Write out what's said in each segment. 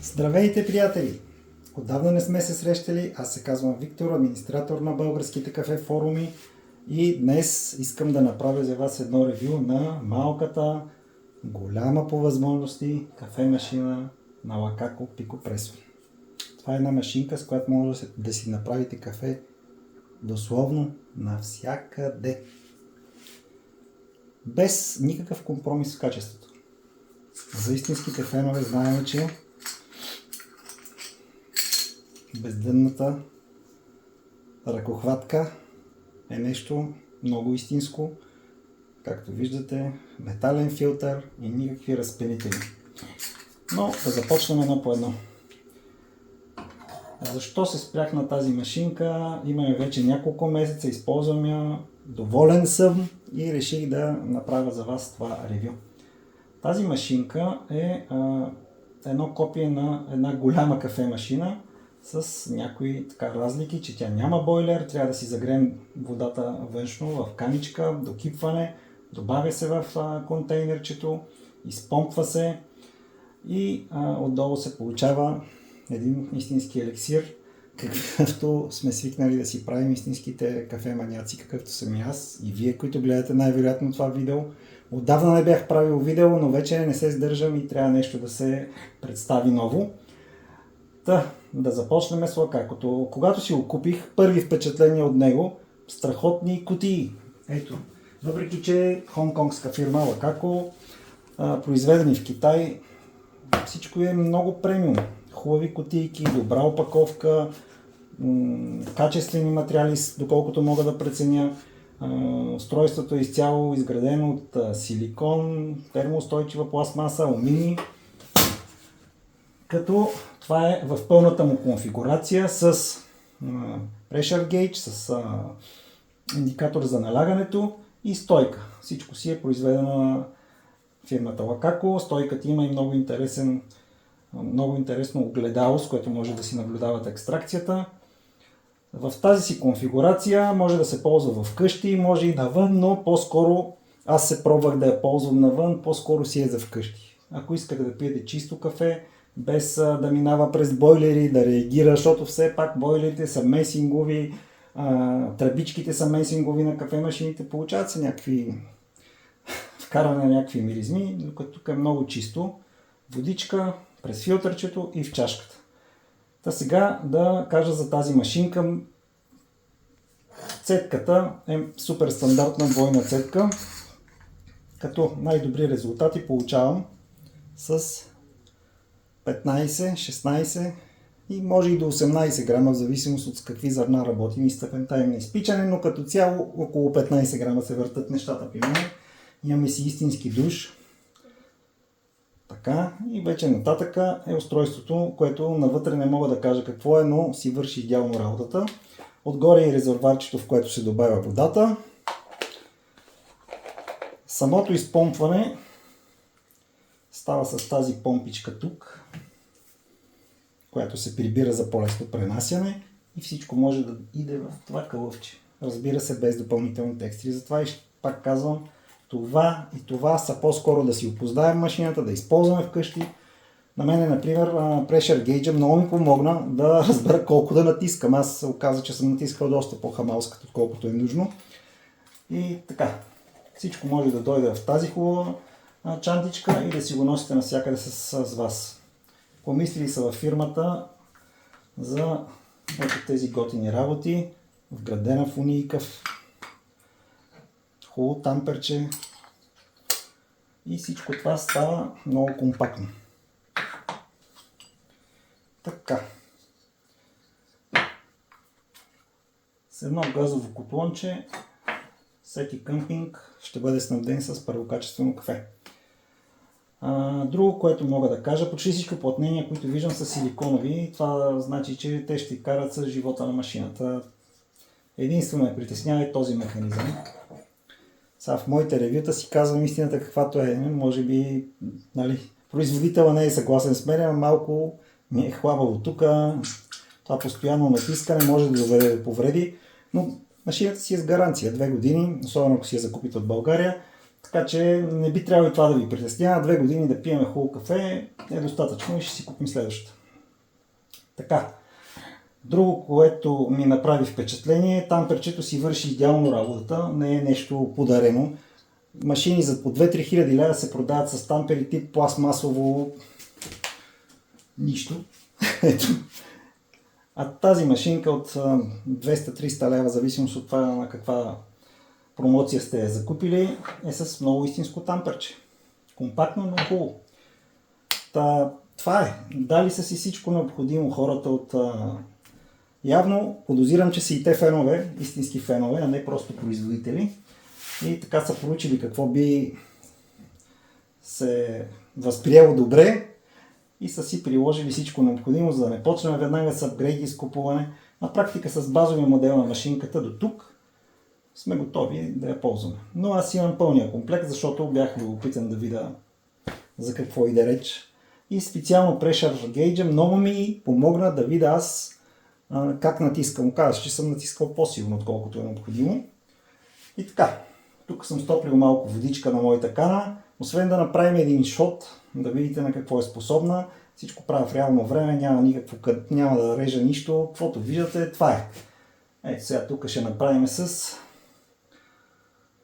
Здравейте, приятели! Отдавна не сме се срещали. Аз се казвам Виктор, администратор на българските кафе форуми, и днес искам да направя за вас едно ревю на малката, голяма по възможности кафе машина на Лакако Пикопресо. Това е една машинка, с която може да си направите кафе дословно навсякъде. Без никакъв компромис в качеството. За истинските фенове знаем, че бездънната ръкохватка е нещо много истинско. Както виждате, метален филтър и никакви разпилители. Но да започнем едно по едно. Защо се спрях на тази машинка? Имаме вече няколко месеца, използвам я, доволен съм и реших да направя за вас това ревю. Тази машинка е едно копие на една голяма кафе машина с някои разлики, че тя няма бойлер, трябва да си загреем водата външно в каничка, до кипване, добавя се в контейнерчето, изпомпва се и отдолу се получава един истински еликсир, какъвто сме свикнали да си правим истинските кафе маняци, какъвто съм и аз и вие, които гледате най-вероятно това видео. Отдавна не бях правил видео, но вече не се сдържам и трябва нещо да се представи ново. Да започнем с Лакакото. Когато си го купих, първи впечатления от него, страхотни кутии. Ето, въпреки че хонконгска фирма Лакако, произведени в Китай, всичко е много премиум. Хубави кутийки, добра опаковка, качествени материали, доколкото мога да преценя. Устройството е изцяло изградено от силикон, термоустойчива пластмаса, алуминий. Като това е в пълната му конфигурация с pressure gauge, с индикатор за налягането и стойка. Всичко си е произведено на фирмата Лакако. Стойката има и много интересно огледало, с което може да си наблюдавате екстракцията. В тази си конфигурация може да се ползва вкъщи, може и навън, но по-скоро аз се пробвах да я ползвам навън, по-скоро си е за вкъщи. Ако искате да пиете чисто кафе, без да минава през бойлери, да реагира, защото все пак бойлерите са месингови, тръбичките са месингови на кафемашините, получават се някакви вкарване на някакви миризми, докато тук е много чисто. Водичка през филтърчето и в чашката. Сега да кажа за тази машинка. Цедката е супер стандартна двойна цедка, като най-добри резултати получавам с 15, 16 и може и до 18 грама, в зависимост от с какви зърна работим и степента им на изпичане, но като цяло около 15 грама се въртат нещата при мен. Имаме си истински душ. Така, и вече нататъка е устройството, което навътре не мога да кажа какво е, но си върши идеално работата. Отгоре е резервуарчето, в което се добавя водата. Самото изпомпване става с тази помпичка тук, която се прибира за по-лесно пренасяне и всичко може да иде в това кълъвче. Разбира се, без допълнителни текстри. Затова и пак казвам, това и това са по-скоро да си опознаем машината, да използваме вкъщи. На мен, например, pressure gauge много ми помогна да разбера колко да натискам. Аз се оказа, че съм натискал доста по-хамалската, отколкото е нужно. И така, всичко може да дойде в тази хубава чантичка и да си го носите навсякъде с вас. Помислили са във фирмата за ето тези готини работи, вградена фунийка, хубаво тамперче и всичко това става много компактно. Така. С едно газово котлонче всеки къмпинг ще бъде снабден с първокачествено кафе. Друго, което мога да кажа, почти всички уплътнения, които виждам, са силиконови. Това значи, че те ще карат с живота на машината. Единствено ме притеснява и този механизъм. Сега в моите ревюта си казвам истината каквато е. Може би производителът не е съгласен с мен, малко ми е хлабаво тук. Това постоянно натискане може да доведе до повреди, но машината си е с гаранция 2 години, особено ако си я закупите от България. Така че не би трябвало и това да ви притеснява. 2 години да пиеме хубаво кафе е достатъчно и ще си купим следващото. Така. Друго, което ми направи впечатление, тамперчето си върши идеално работата, не е нещо подарено. Машини за по 2-3 хиляди лева се продават с тампери тип пластмасово нищо. Ето. А тази машинка от 200-300 лева, зависимост от това на каква промоция сте закупили, е с много истинско тамперче. Компактно, но хубаво. Това е. Дали са си всичко необходимо хората от... Явно подозирам, че са и те фенове, истински фенове, а не просто производители. И така са проучили какво би се възприело добре и са си приложили всичко необходимо, за да не почнем веднага с апгрейди и скупуване. На практика с базовия модел на машинката до тук сме готови да я ползваме. Но аз имам пълния комплект, защото бях любопитен да видя за какво иде реч. И специално Pressure Gauge много ми помогна да видя аз как натискам. Казваш, че съм натискал по-силно, отколкото е необходимо. И така, тук съм стоплил малко водичка на моята кана. Освен да направим един шот, да видите на какво е способна. Всичко правя в реално време, няма да режа нищо. Каквото виждате, това е. Ето сега тук ще направим с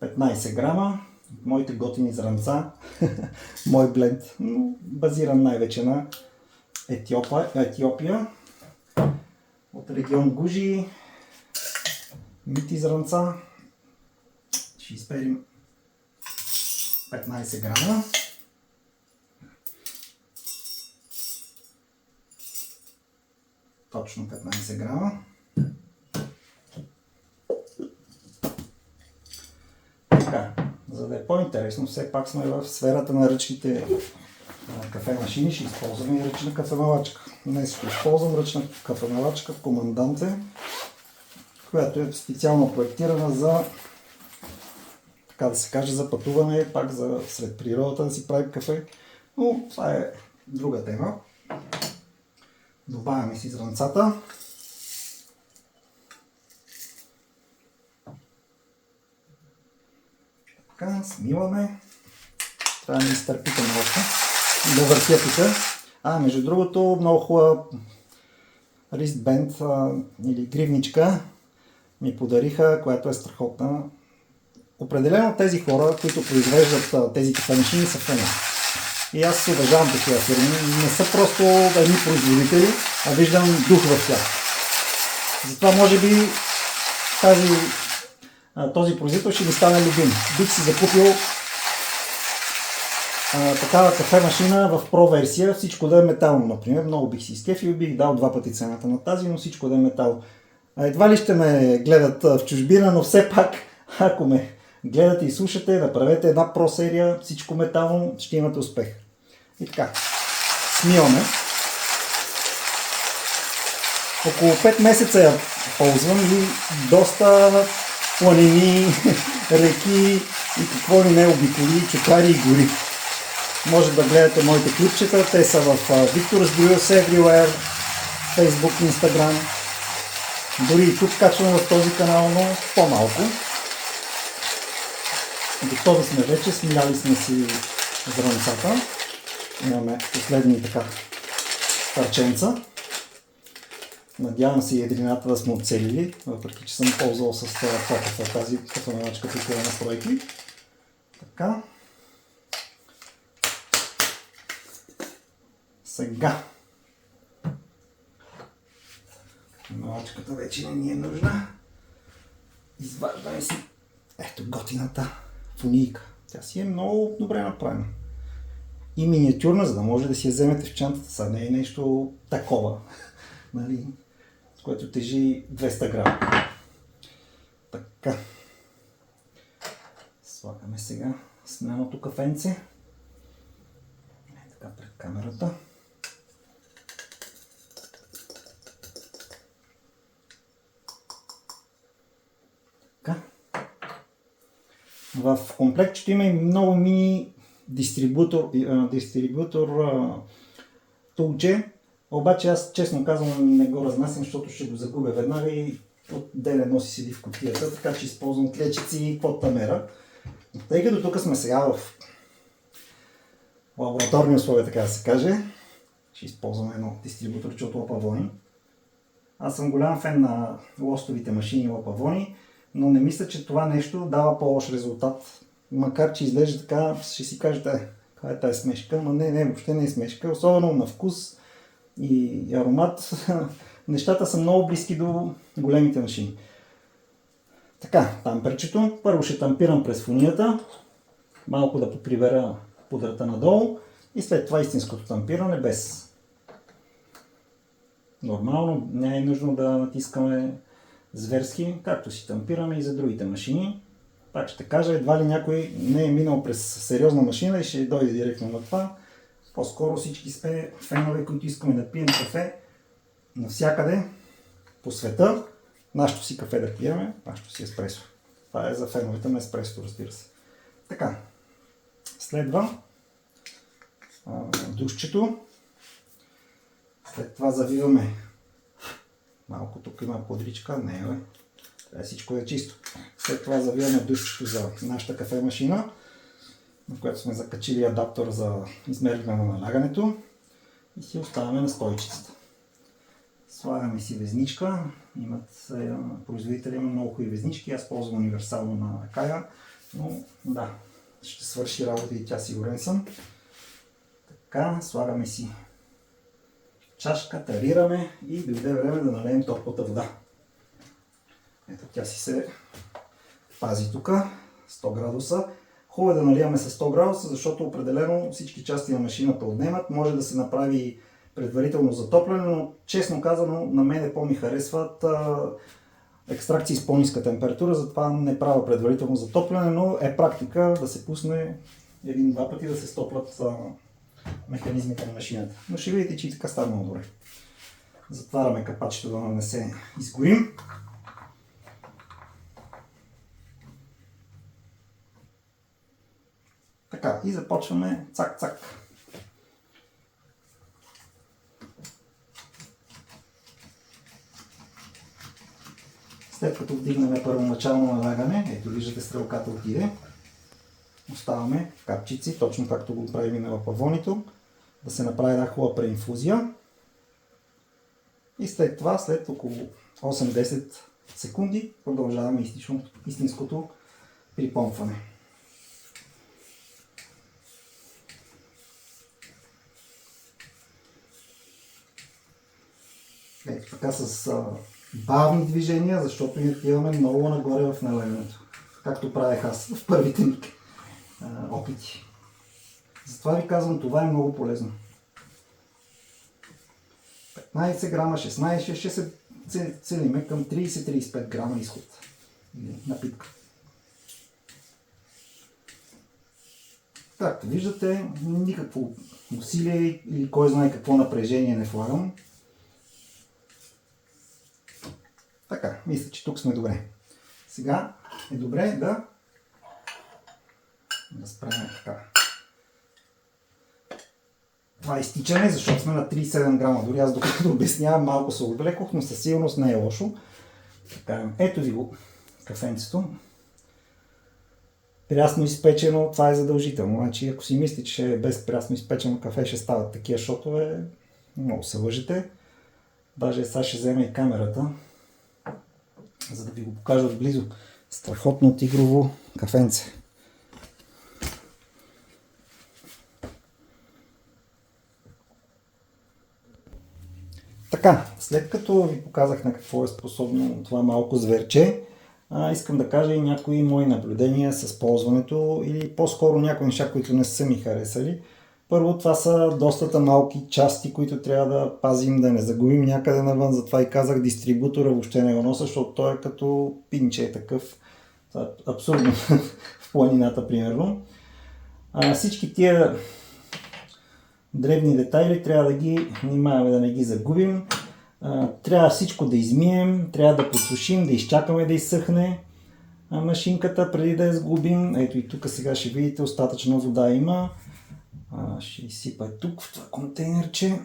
15 грама. Моите готини зранца. Мой бленд, но базиран най-вече на Етиопия. От регион Гужи. Мити зранца. Ще изперим 15 грама. Точно 15 грама. Така, за да е по-интересно, все пак сме в сферата на ръчните кафемашини, ще използваме и ръчна кафемалачка. Днес ще използвам ръчна кафемалачка Команданте, която е специално проектирана за, така да се каже, за пътуване, пак за сред природата да си правим кафе, но това е друга тема. Добавяме си зранцата. Така, смиваме. Трябва да ни изтърпите малко. Да въртя тук. Между другото, много хубава ристбенд или гривничка ми подариха, която е страхотна. Определено тези хора, които произвеждат тези кафемашини, са фени. И аз уважавам такива фирми. Не са просто едни производители, а виждам дух в тях. Затова може би този производител ще ми стане любим. Бих си закупил такава кафемашина в Pro версия, всичко да е метално, например. Много бих си изкефил, бих дал 2 пъти цената на тази, но всичко да е метал. Едва ли ще ме гледат в чужбина, но все пак, ако ме гледате и слушате, направете една Pro серия, всичко метално, ще имате успех. И така, смиваме. Около 5 месеца я ползвам и доста планини, реки и какво ли не обиколи, чукари и гори. Може да гледате моите клипчета, те са в Victor's Brews Everywhere, Facebook, Instagram. Дори и тук качвам в този канал, но по-малко. Готови сме вече, смиляли сме си зранцата. Имаме последни така парченца. Надявам се и ядрината да сме оцелили, въпреки че съм ползвал с тази кафемалачка тук на настройки. Така. Сега. Кафемалачката вече не ни е нужна. Изваждаме си ето готината фунийка. Тя си е много добре направена. И миниатюрна, за да може да си я вземете в чантата. Сега не е нещо такова, нали, с което тежи 200 грама. Така. Слагаме сега сменото кафенце. Така пред камерата. Така. В комплектчето има и много мини дистрибутор тулче, обаче аз честно казвам не го разнасям, защото ще го загубя веднага и от ден едно си седи в кутията, така че използвам клечици и под тамера. Тъй като тук сме сега в лабораторни условия, така да се каже, ще използваме едно дистрибуторче от Лапавони. Аз съм голям фен на лостовите машини Лапавони, но не мисля, че това нещо дава по-лош резултат. Макар че изглежда така, ще си кажете, каква е тази смешка, но не, въобще не е смешка, особено на вкус и аромат. Нещата са много близки до големите машини. Така, тамперчето. Първо ще тампирам през фунията, малко да поприбера пудрата надолу и след това истинското тампиране без. Нормално, не е нужно да натискаме зверски, както си тампираме и за другите машини. Пак ще кажа, едва ли някой не е минал през сериозна машина и ще дойде директно на това. По-скоро всички сме фенове, които искаме да пием кафе навсякъде по света. Нашето си кафе да пиеме, нашето си еспресо. Това е за феновете на еспресото, разбира се. Така, следва душчето. След това завиваме. Малко тук има подричка, не е, трябва всичко е чисто. След това завиваме душчето за нашата кафе машина, в която сме закачили адаптер за измерване на налягането и си оставяме на стойчицата. Слагаме си везничка. Производителя има много хубави везнички, аз ползвам универсално на Кая, но да, ще свърши работа и тя, сигурен съм. Така, слагаме си чашка, тарираме и дойде време да налеем топлата вода. Ето, тя си се пази тук, 100 градуса. Хубаво е да наливаме с 100 градуса, защото определено всички части на машината отнемат. Може да се направи предварително затопляне, но честно казано на мен по-ми харесват екстракции с по-ниска температура, затова не правя предварително затопляне, но е практика да се пусне един-два пъти да се стоплят механизмите на машината. Но ще видите, че и така става много добре. Затваряме капачето да не се изгорим. Така, и започваме цак-цак. След като вдигнем първоначално налягане, ето виждате стрелката отиде, оставаме капчици, точно както го правим и на лапавонито, да се направи една хубава преинфузия. И след това, след около 8-10 секунди, продължаваме истинското припомпване. Ето така с бавни движения, защото ние отиваме много нагоре в налагането, както правех аз в първите ми опити. Затова ви казвам, това е много полезно. 15 грама, 16, ще се целиме към 30-35 грама изход. Напитка. Както виждате, никакво усилие или кой знае какво напрежение не влагам. Така, мисля, че тук сме добре. Сега е добре да спрем така. Това е изтичане, защото сме на 37 грама. Дори аз докато обяснявам, малко се отвлекох, но със сигурност не е лошо. Така, ето ви го кафенцето. Прясно изпечено, това е задължително. Значи, ако си мислите, че без прясно изпечено кафе ще стават такива шотове, много се лъжете. Даже сега ще взема и камерата, за да ви го покажа отблизо. Страхотно тигрово кафенце. Така, след като ви показах на какво е способно това малко зверче, искам да кажа и някои мои наблюдения с ползването или по-скоро някои неща, които не са ми харесали. Първо, това са доста малки части, които трябва да пазим, да не загубим някъде навън. Затова и казах, дистрибутора въобще не го нося, защото той е като пинче такъв. Абсурдно в планината, примерно. Всички тия дребни детайли трябва да ги внимаваме да не ги загубим. Трябва всичко да измием, трябва да подсушим, да изчакаме да изсъхне машинката преди да я сгубим. Ето и тук сега ще видите, остатъчна вода има. Ще изсипа тук в това контейнерче.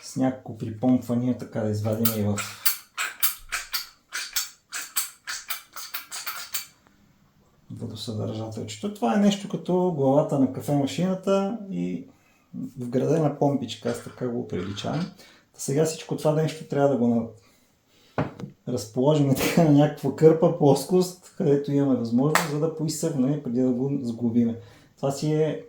С няколко припомпвания, така да извадим и в водосъдържателчето. Това е нещо като главата на кафемашината и вградена помпичка, аз така го приличавам. Сега всичко това нещо трябва да го разположим така на някаква кърпа, плоскост, където имаме възможност, за да поизсъхне преди да го сглобиме. Това си е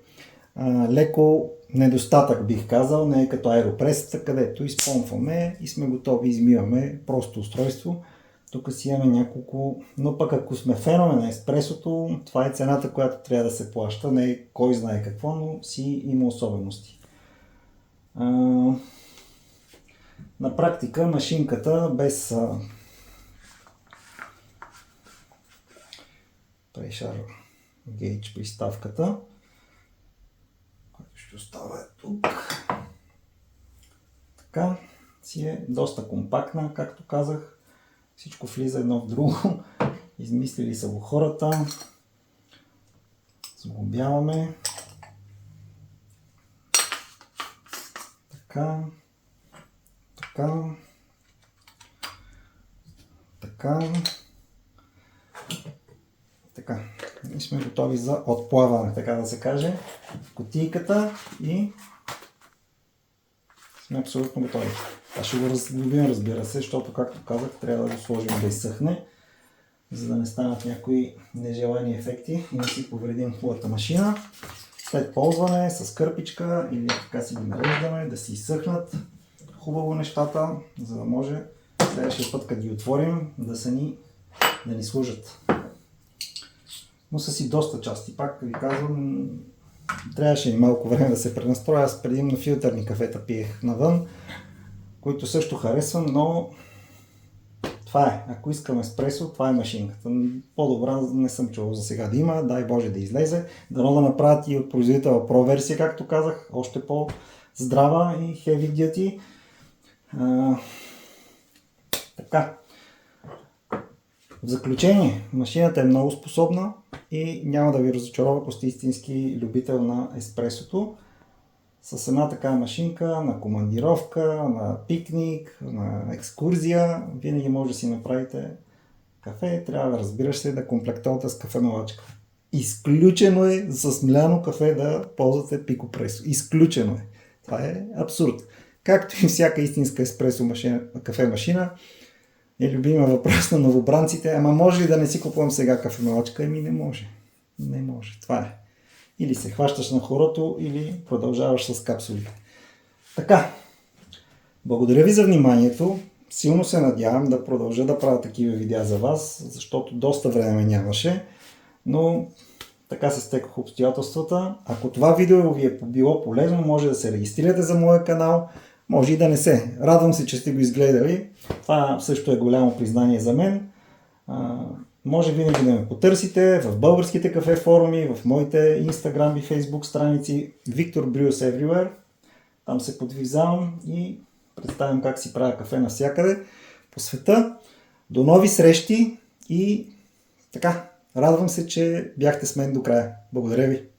леко недостатък, бих казал, не е като аеропресата, където изпомпваме и сме готови, измиваме просто устройство. Тук си имаме няколко, но пък ако сме фенове на еспресото, това е цената, която трябва да се плаща, не е кой знае какво, но си има особености. На практика машинката без pressure gauge приставката, която ще оставя тук, така си е доста компактна, както казах. Всичко влиза едно в друго. Измислили са го хората. Сглобяваме. Така. Така. Така. Така. И сме готови за отплаване, така да се каже, в кутийката и сме абсолютно готови. Това ще го разглобим, разбира се, защото, както казах, трябва да го сложим да изсъхне, за да не станат някои нежелани ефекти и не си повредим хубавата машина. След ползване с кърпичка или така си ги нареждаме, да си изсъхнат хубаво нещата, за да може следващия път, като ги отворим, да ни служат. Но са си доста части. Пак ви казвам, трябваше и малко време да се пренастроя. Аз предимно филтърни кафета пиех навън, които също харесвам, но това е. Ако искам еспресо, това е машинката. По-добра не съм чувал за сега да има, дай Боже да излезе. Дано да направят и от производителя Pro версия, както казах, още по-здрава и heavy duty. Така. В заключение, машината е много способна и няма да ви разочарова, ако сте истински любител на еспресото. С една такава машинка на командировка, на пикник, на екскурзия, винаги може да си направите кафе. Трябва, разбираш се, да комплектувате с кафенолачка. Изключено е с мляно кафе да ползвате пикопресо. Изключено е. Това е абсурд. Както и всяка истинска еспресо машина, кафе машина, е любима въпрос на новобранците. Ама може ли да не си купувам сега кафенолачка? Еми не може. Не може. Това е. Или се хващаш на хорото, или продължаваш с капсулите. Така. Благодаря ви за вниманието. Силно се надявам да продължа да правя такива видеа за вас, защото доста време нямаше. Но така се стекох обстоятелствата. Ако това видео ви е било полезно, може да се регистрирате за моя канал. Може и да не се. Радвам се, че сте го изгледали. Това също е голямо признание за мен. Може винаги да ме потърсите в българските кафе форуми, в моите Instagram и Facebook страници Victor Brews Everywhere. Там се подвизавам и представям как си правя кафе навсякъде по света. До нови срещи и така. Радвам се, че бяхте с мен до края. Благодаря ви.